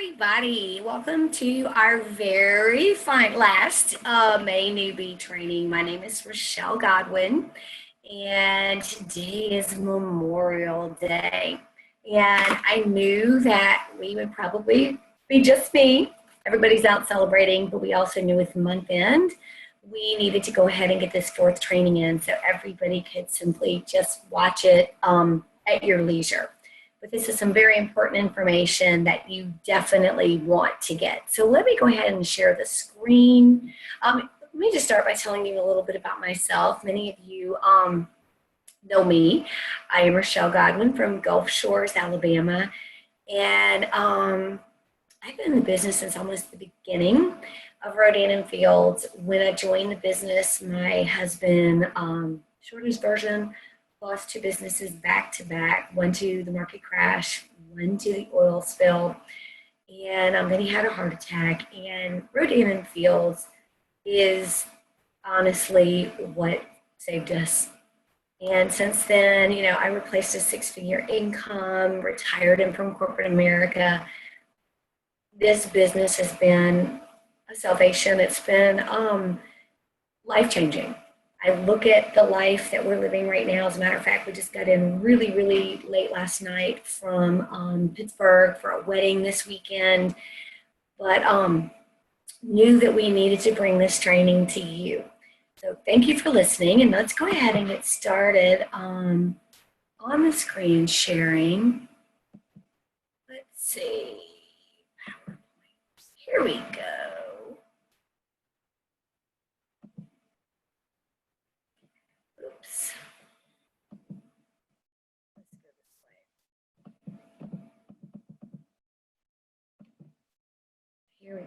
everybody. Welcome to our very last May Newbie training. My name is Rochelle Godwin, and today is Memorial Day. And I knew that we would probably be just me. Everybody's out celebrating, but we also knew with month end, we needed to go ahead and get this fourth training in so everybody could simply just watch it at your leisure. But this is some very important information that you definitely want to get. So let me go ahead and share the screen. Let me just start by telling you a little bit about myself. Many of you know me. I am Rochelle Godwin from Gulf Shores, Alabama. And I've been in the business since almost the beginning of Rodan & Fields. When I joined the business, my husband, shortest version, lost two businesses back to back, one to the market crash, one to the oil spill, and then he had a heart attack. And Rodan & Fields is honestly what saved us. And since then, I replaced a six-figure income, retired him from corporate America. This business has been a salvation. It's been life-changing. I look at the life that we're living right now. As a matter of fact, we just got in really, really late last night from Pittsburgh for a wedding this weekend, but knew that we needed to bring this training to you. So thank you for listening, and let's go ahead and get started on the screen sharing. Let's see. Here we go. Here we go.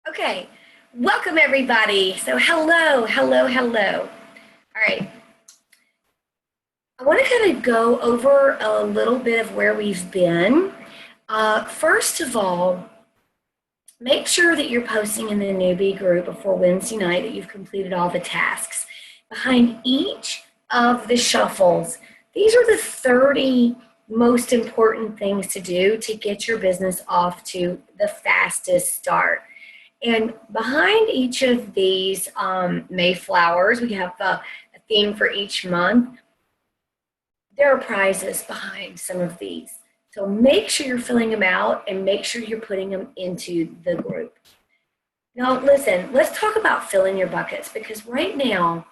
Okay, welcome everybody. So hello. All right. I want to kind of go over a little bit of where we've been. First of all, make sure that you're posting in the newbie group before Wednesday night that you've completed all the tasks. Behind each of the shuffles, these are the 30 most important things to do to get your business off to the fastest start. And behind each of these Mayflowers, we have a theme for each month. There are prizes behind some of these. So make sure you're filling them out and make sure you're putting them into the group. Now listen, let's talk about filling your buckets, because right now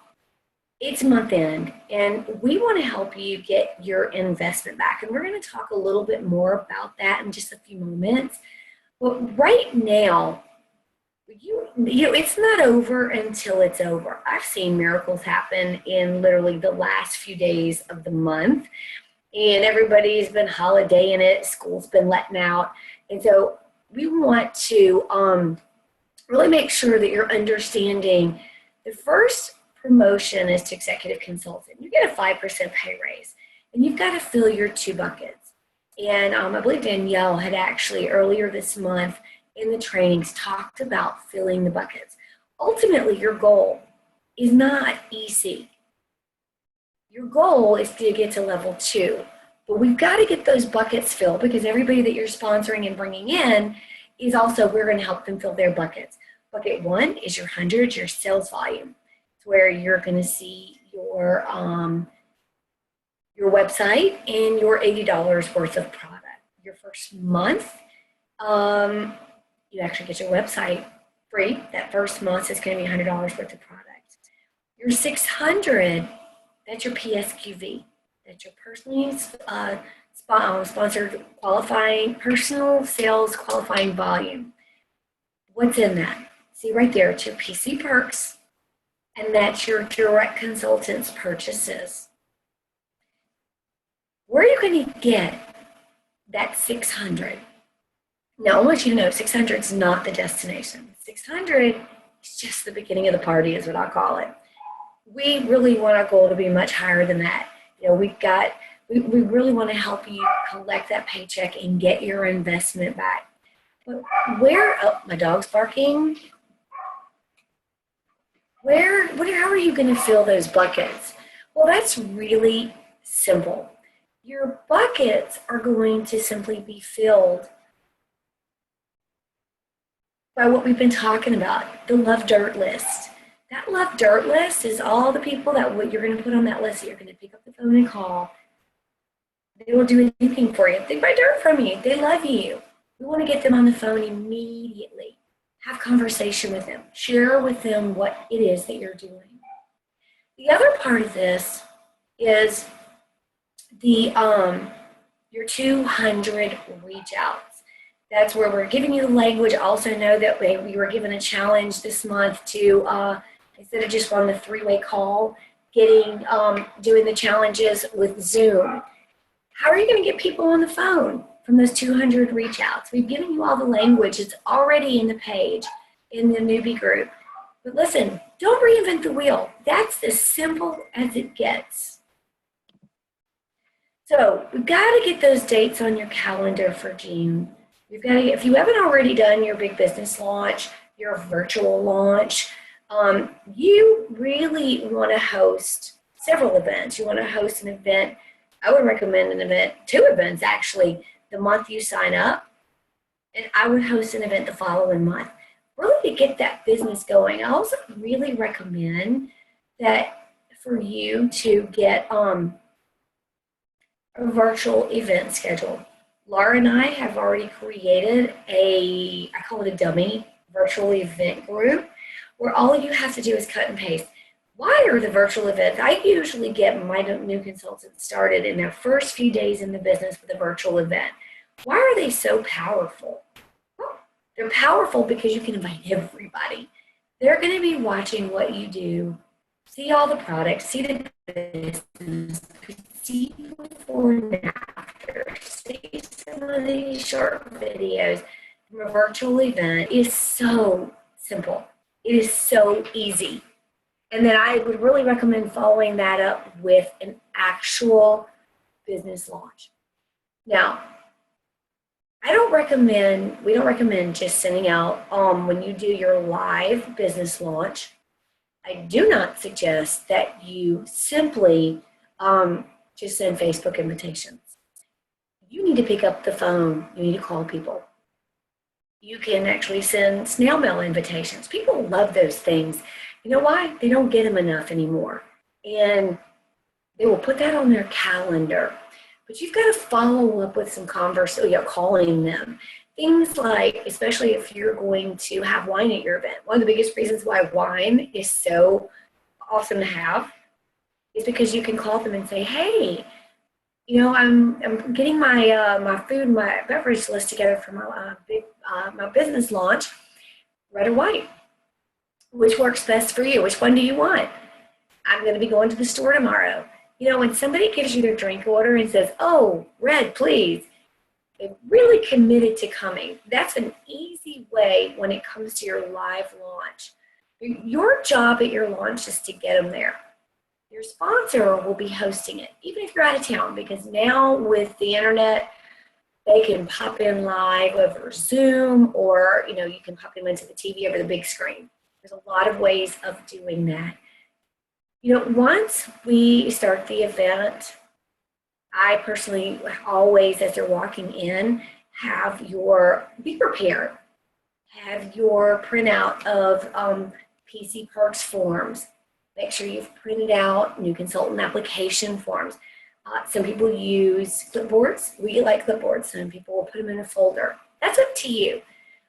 it's month end and we want to help you get your investment back. And we're going to talk a little bit more about that in just a few moments. But right now, it's not over until it's over. I've seen miracles happen in literally the last few days of the month, and everybody's been holidaying it. School's been letting out. And so we want to really make sure that you're understanding the first promotion is to executive consultant. You get a 5% pay raise, and you've got to fill your two buckets. And I believe Danielle had actually earlier this month in the trainings talked about filling the buckets. Ultimately, your goal is not EC. Your goal is to get to level 2, but we've got to get those buckets filled, because everybody that you're sponsoring and bringing in is also, we're going to help them fill their buckets. Bucket 1 is your 100, your sales volume. It's where you're going to see your website and your $80 worth of product. Your first month, you actually get your website free. That first month is going to be $100 worth of product. Your 600, that's your PSQV. That's your personally sponsored qualifying, personal sales qualifying volume. What's in that? See right there, it's your PC perks, and that's your direct consultants purchases. Where are you going to get that 600? Now, I want you to know 600 is not the destination. 600 is just the beginning of the party, is what I call it. We really want our goal to be much higher than that. We really want to help you collect that paycheck and get your investment back. But my dog's barking. How are you going to fill those buckets? Well, that's really simple. your buckets are going to simply be filled by what we've been talking about, the love dirt list. That love dirt list is all the people that what you're going to put on that list that you're going to pick up the phone and call. They will do anything for you. They buy dirt from you. They love you. We want to get them on the phone immediately. Have conversation with them. Share with them what it is that you're doing. The other part of this is the your 200 reach outs. That's where we're giving you the language. Also know that we were given a challenge this month to instead of just on the 3-way call, doing the challenges with Zoom. How are you going to get people on the phone from those 200 reach outs? We've given you all the language. It's already in the page in the Newbie group. But listen, don't reinvent the wheel. That's as simple as it gets. So we've got to get those dates on your calendar for June. You've got to get, if you haven't already done your big business launch, your virtual launch, you really want to host several events. You want to host an event. I would recommend an event, 2 events actually, the month you sign up, and I would host an event the following month. Really to get that business going. I also really recommend that for you to get a virtual event schedule. Laura and I have already created I call it a dummy virtual event group, where all you have to do is cut and paste. Why are the virtual events? I usually get my new consultants started in their first few days in the business with a virtual event. Why are they so powerful? Well, they're powerful because you can invite everybody. They're going to be watching what you do, see all the products, see the business, see before and after, see some of these short videos from a virtual event. It is so simple. It is so easy. And then I would really recommend following that up with an actual business launch. Now, we don't recommend just sending out when you do your live business launch. I do not suggest that you simply just send Facebook invitations. You need to pick up the phone. You need to call people. You can actually send snail mail invitations. People love those things. You know why? They don't get them enough anymore. And they will put that on their calendar. But you've got to follow up with some conversation, calling them. Things like, especially if you're going to have wine at your event, one of the biggest reasons why wine is so awesome to have is because you can call them and say, hey, I'm getting my food, my beverage list together for my business launch, red or white. Which works best for you? Which one do you want? I'm going to be going to the store tomorrow. When somebody gives you their drink order and says, oh, red, please, they're really committed to coming. That's an easy way when it comes to your live launch. Your job at your launch is to get them there. Your sponsor will be hosting it, even if you're out of town, because now with the internet, they can pop in live over Zoom, or you can pop them into the TV over the big screen. There's a lot of ways of doing that. Once we start the event, I personally always, as they're walking in, be prepared. Have your printout of PC Perks forms. Make sure you've printed out new consultant application forms. Some people use clipboards. We like clipboards. Some people will put them in a folder. That's up to you.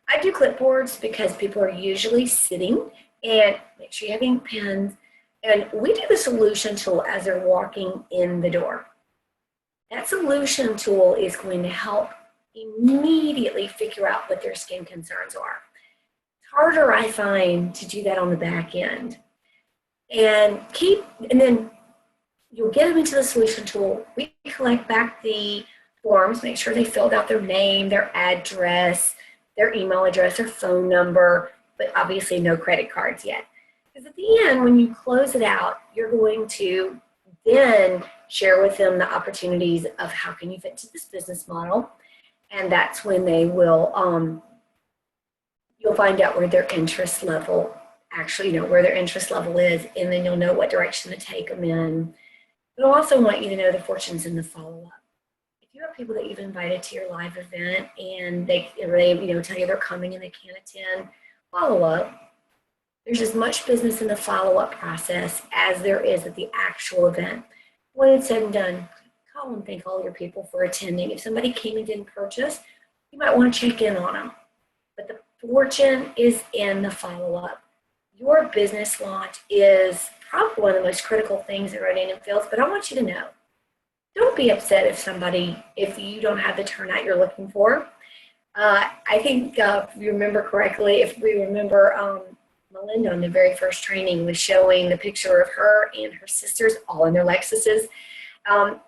I do clipboards because people are usually sitting, and make sure you have ink pens. And we do the solution tool as they're walking in the door. That solution tool is going to help immediately figure out what their skin concerns are. It's harder, I find, to do that on the back end. And then you'll get them into the solution tool. We collect back the forms, make sure they filled out their name, their address, their email address, their phone number, but obviously no credit cards yet. Because at the end, when you close it out, you're going to then share with them the opportunities of how can you fit into this business model. And that's when they will, you'll find out where their interest level, where their interest level is, and then you'll know what direction to take them in. But I also want you to know the fortunes in the follow-up. if you have people that you've invited to your live event and they tell you they're coming and they can't attend, follow up. There's as much business in the follow-up process as there is at the actual event. When it's said and done, call and thank all your people for attending. If somebody came and didn't purchase, you might want to check in on them. But the fortune is in the follow-up. Your business launch is probably one of the most critical things that Rodan feels, but I want you to know, don't be upset if you don't have the turnout you're looking for. I think if you remember correctly, Melinda on the very first training was showing the picture of her and her sisters all in their Lexuses.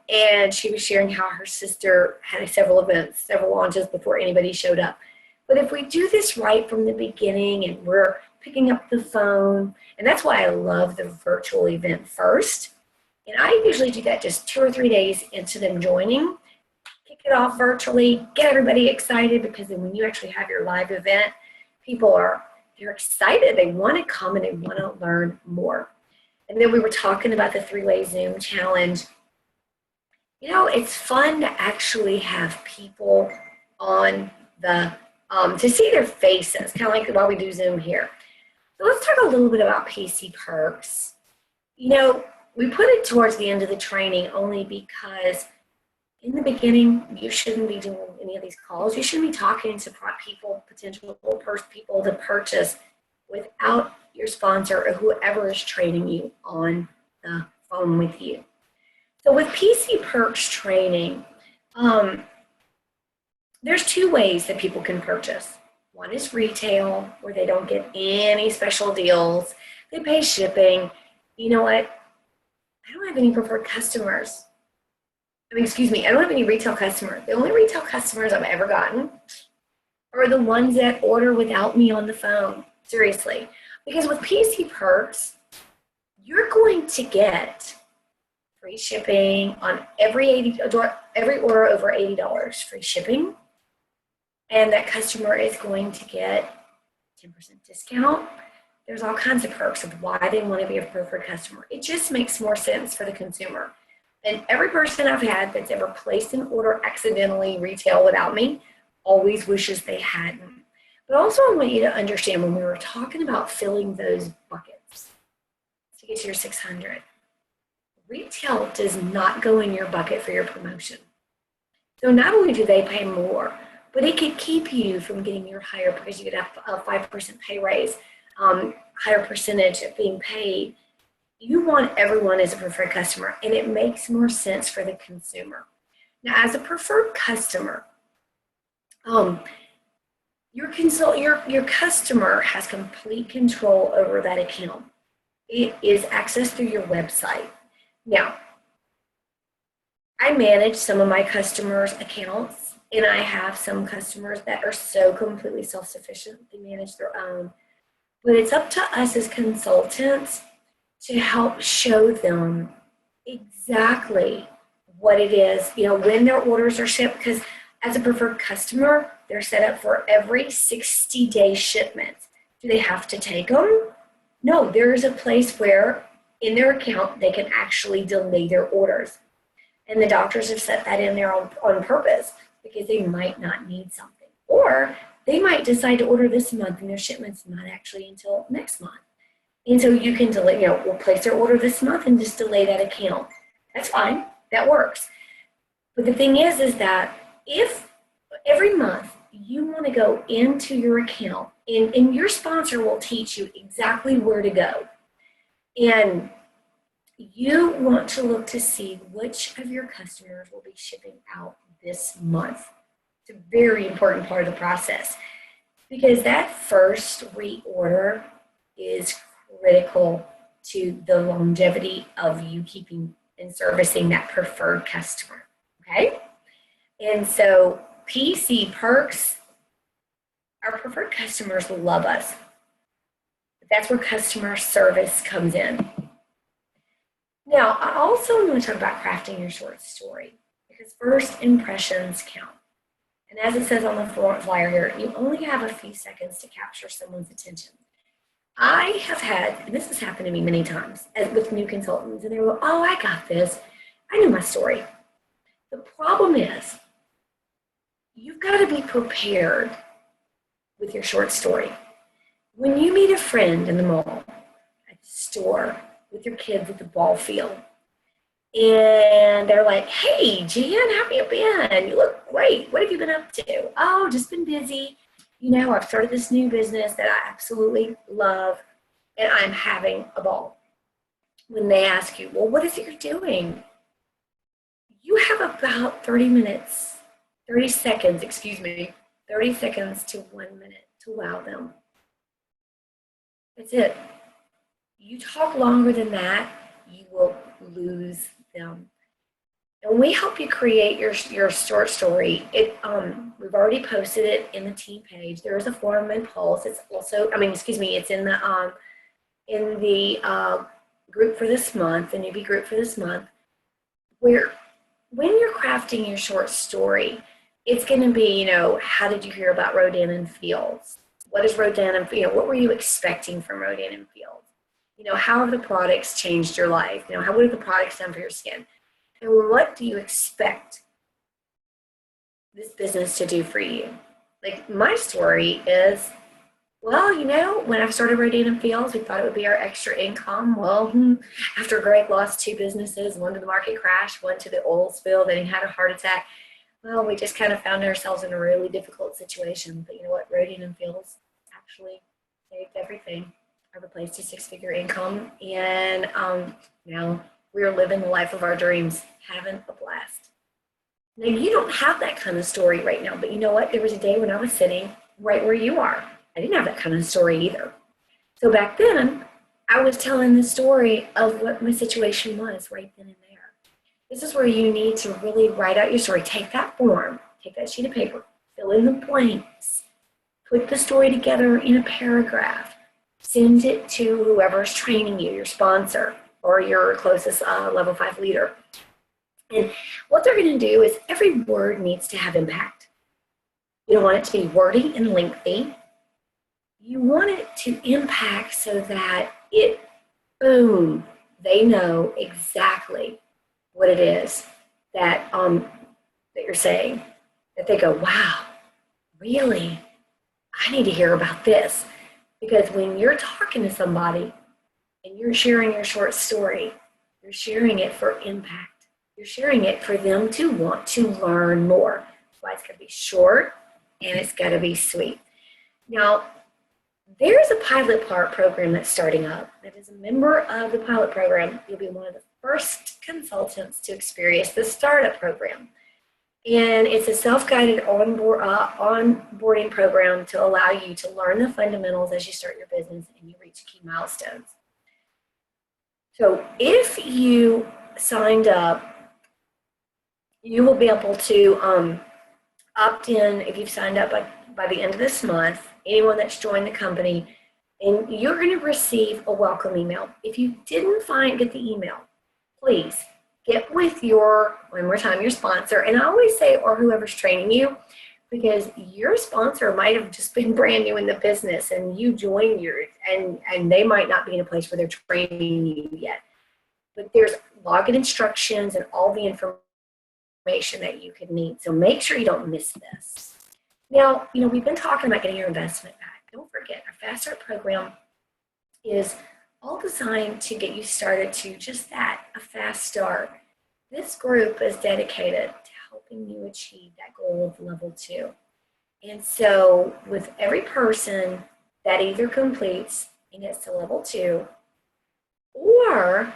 And she was sharing how her sister had several events, several launches before anybody showed up. But if we do this right from the beginning and we're picking up the phone, and that's why I love the virtual event first. And I usually do that just 2 or 3 days into them joining. Kick it off virtually, get everybody excited, because then when you actually have your live event, they're excited. They want to come and they want to learn more. And then we were talking about the 3-way Zoom challenge. It's fun to actually have people on to see their faces, kind of like while we do Zoom here. So let's talk a little bit about PC Perks. We put it towards the end of the training only because in the beginning, you shouldn't be doing any of these calls. You shouldn't be talking to potential people to purchase without your sponsor or whoever is training you on the phone with you. So with PC Perks training, there's 2 ways that people can purchase. One is retail, where they don't get any special deals. They pay shipping. You know what? I don't have any preferred customers. I don't have any retail customers. The only retail customers I've ever gotten are the ones that order without me on the phone. Seriously. Because with PC Perks, you're going to get free shipping on every order over $80, free shipping. And that customer is going to get 10% discount. There's all kinds of perks of why they want to be a preferred customer. It just makes more sense for the consumer. And every person I've had that's ever placed an order accidentally retail without me always wishes they hadn't. But also I want you to understand, when we were talking about filling those buckets to get to your 600, retail does not go in your bucket for your promotion. So not only do they pay more, but it could keep you from getting your higher, because you could have a 5% pay raise, higher percentage of being paid. You want everyone as a preferred customer, and it makes more sense for the consumer. Now, as a preferred customer, your customer has complete control over that account. It is accessed through your website. Now, I manage some of my customers' accounts, and I have some customers that are so completely self-sufficient, they manage their own. But it's up to us as consultants to help show them exactly what it is, when their orders are shipped, because as a preferred customer, they're set up for every 60-day shipment. Do they have to take them? No, there is a place where in their account they can actually delay their orders. And the doctors have set that in there on purpose, because they might not need something. Or they might decide to order this month and their shipment's not actually until next month. And so you can delay, we'll place their order this month and just delay that account. That's fine, that works. But the thing is that if every month you want to go into your account, and your sponsor will teach you exactly where to go. And you want to look to see which of your customers will be shipping out this month. It's a very important part of the process, because that first reorder is critical to the longevity of you keeping and servicing that preferred customer, okay? And so PC Perks, our preferred customers love us. That's where customer service comes in. Now, I also want to talk about crafting your short story, because first impressions count. And as it says on the flyer here, you only have a few seconds to capture someone's attention. I have had, and this has happened to me many times with new consultants, and they go, oh, I got this. I know my story. The problem is you've got to be prepared with your short story. When you meet a friend in the mall, at the store, with your kids at the ball field, and they're like, hey, Jan, how have you been? You look great. What have you been up to? Oh, just been busy. You know, I've started this new business that I absolutely love, and I'm having a ball. When they ask you, well, what is it you're doing? You have about 30 seconds to 1 minute to wow them. That's it. You talk longer than that, you will lose them. And we help you create your short story. We've already posted it in the team page. There is a form in Pulse. It's also, it's in the group for this month, the newbie group for this month, where when you're crafting your short story, it's going to be, how did you hear about Rodan and Fields? What is Rodan and Fields? What were you expecting from Rodan and Fields? How have the products changed your life? What have the products done for your skin? And what do you expect this business to do for you? Like my story is, well, when I started Rodan and Fields, we thought it would be our extra income. Well, after Greg lost 2 businesses, one to the market crash, one to the oil spill, then he had a heart attack. Well, we just kind of found ourselves in a really difficult situation. But you know what? Rodan and Fields actually saved everything. I replaced a 6-figure income, and now we're living the life of our dreams, having a blast. Now, you don't have that kind of story right now, but you know what? There was a day when I was sitting right where you are. I didn't have that kind of story either. So back then, I was telling the story of what my situation was right then and there. This is where you need to really write out your story. Take that form, take that sheet of paper, fill in the blanks, put the story together in a paragraph, send it to whoever's training you, your sponsor or your closest level 5 leader. And what they're going to do is every word needs to have impact. You don't want it to be wordy and lengthy. You want it to impact so that boom, they know exactly what it is that you're saying. That they go, wow, really? I need to hear about this. Because when you're talking to somebody and you're sharing your short story, you're sharing it for impact. You're sharing it for them to want to learn more. That's why it's got to be short and it's got to be sweet. Now, there's a pilot program that's starting up. That is a member of the pilot program. You'll be one of the first consultants to experience the startup program. And it's a self-guided onboarding program to allow you to learn the fundamentals as you start your business and you reach key milestones. So if you signed up, you will be able to opt in if you've signed up by the end of this month, anyone that's joined the company, and you're going to receive a welcome email. If you didn't get the email, please get with your sponsor, and I always say, or whoever's training you, because your sponsor might have just been brand new in the business and you joined yours, and they might not be in a place where they're training you yet. But there's login instructions and all the information that you could need. So make sure you don't miss this. Now, we've been talking about getting your investment back. Don't forget, our Fast Start program is all designed to get you started to just that, a fast start. This group is dedicated to helping you achieve that goal of level 2. And so with every person that either completes and gets to level 2 or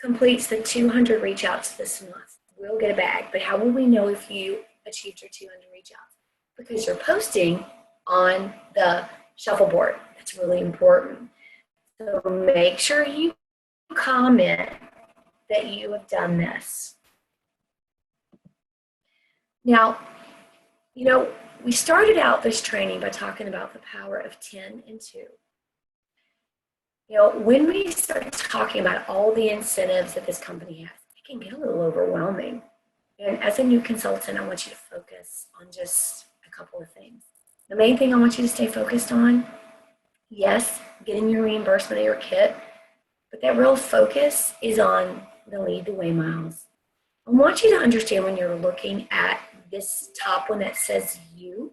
completes the 200 reach outs this month, we'll get a bag. But how will we know if you achieved your 200 reach outs? Because you're posting on the shuffleboard. That's really important. So make sure you comment that you have done this. Now, we started out this training by talking about the power of 10 and 2. When we start talking about all the incentives that this company has, it can get a little overwhelming. And as a new consultant, I want you to focus on just a couple of things. The main thing I want you to stay focused on, yes, getting your reimbursement of your kit, but that real focus is on the lead the way miles. I want you to understand when you're looking at this top one that says you,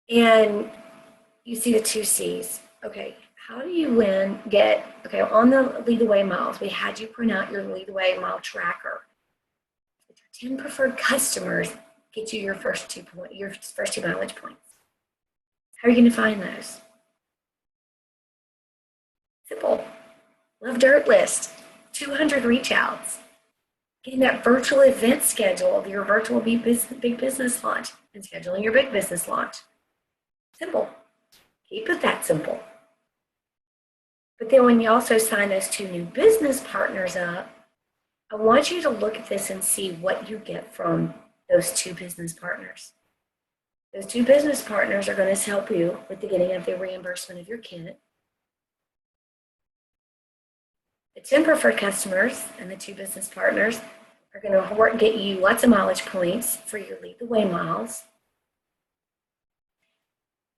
and you see the two C's. Okay, how do you okay, on the Lead the Way miles, we had you print out your Lead the Way mile tracker. Your 10 preferred customers get you your first two mileage points. How are you going to find those? Simple. Love Dirt List, 200 reach outs, getting that virtual event schedule of your virtual big business launch, and scheduling your big business launch. Simple. Keep it that simple. But then when you also sign those 2 new business partners up, I want you to look at this and see what you get from those 2 business partners. Those 2 business partners are going to help you with the getting of the reimbursement of your kit. The 10 preferred customers and the 2 business partners are going to get you lots of mileage points for your Lead the Way miles.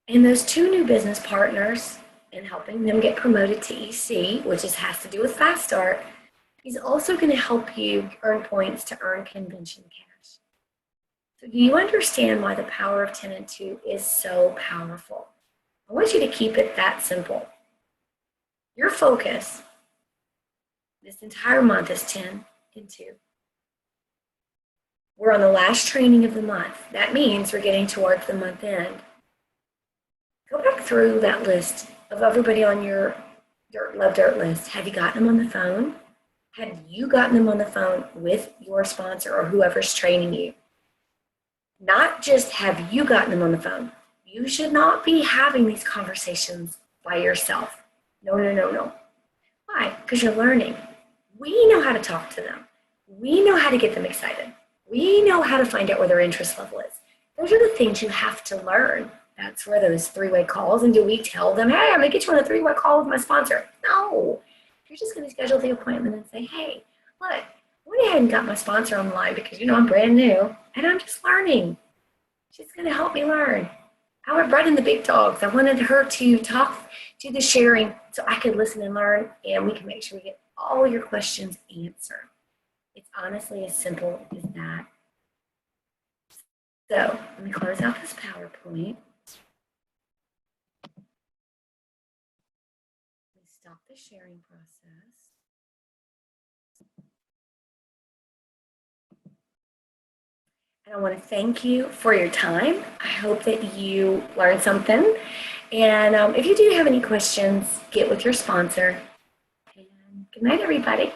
And those 2 new business partners, and helping them get promoted to EC, which has to do with Fast Start, is also going to help you earn points to earn convention cash. So do you understand why the power of 10 and 2 is so powerful? I want you to keep it that simple. Your focus this entire month is 10 and 2. We're on the last training of the month. That means we're getting towards the month end. Go back through that list of everybody on your Love Dirt list. Have you gotten them on the phone? Have you gotten them on the phone with your sponsor or whoever's training you? Not just have you gotten them on the phone. You should not be having these conversations by yourself. No, no, no, no. Why? Because you're learning. We know how to talk to them. We know how to get them excited. We know how to find out where their interest level is. Those are the things you have to learn. That's where those 3-way calls, and do we tell them, hey, I'm going to get you on a 3-way call with my sponsor? No. You're just going to schedule the appointment and say, hey, look, I went ahead and got my sponsor on the line because, I'm brand new, and I'm just learning. She's going to help me learn. I went right in the big dogs. I wanted her to talk to the sharing so I could listen and learn, and we can make sure we get all your questions answered. It's honestly as simple as that. So let me close out this PowerPoint. Let me stop the sharing process. And I want to thank you for your time. I hope that you learned something. And if you do have any questions, get with your sponsor. And good night, everybody.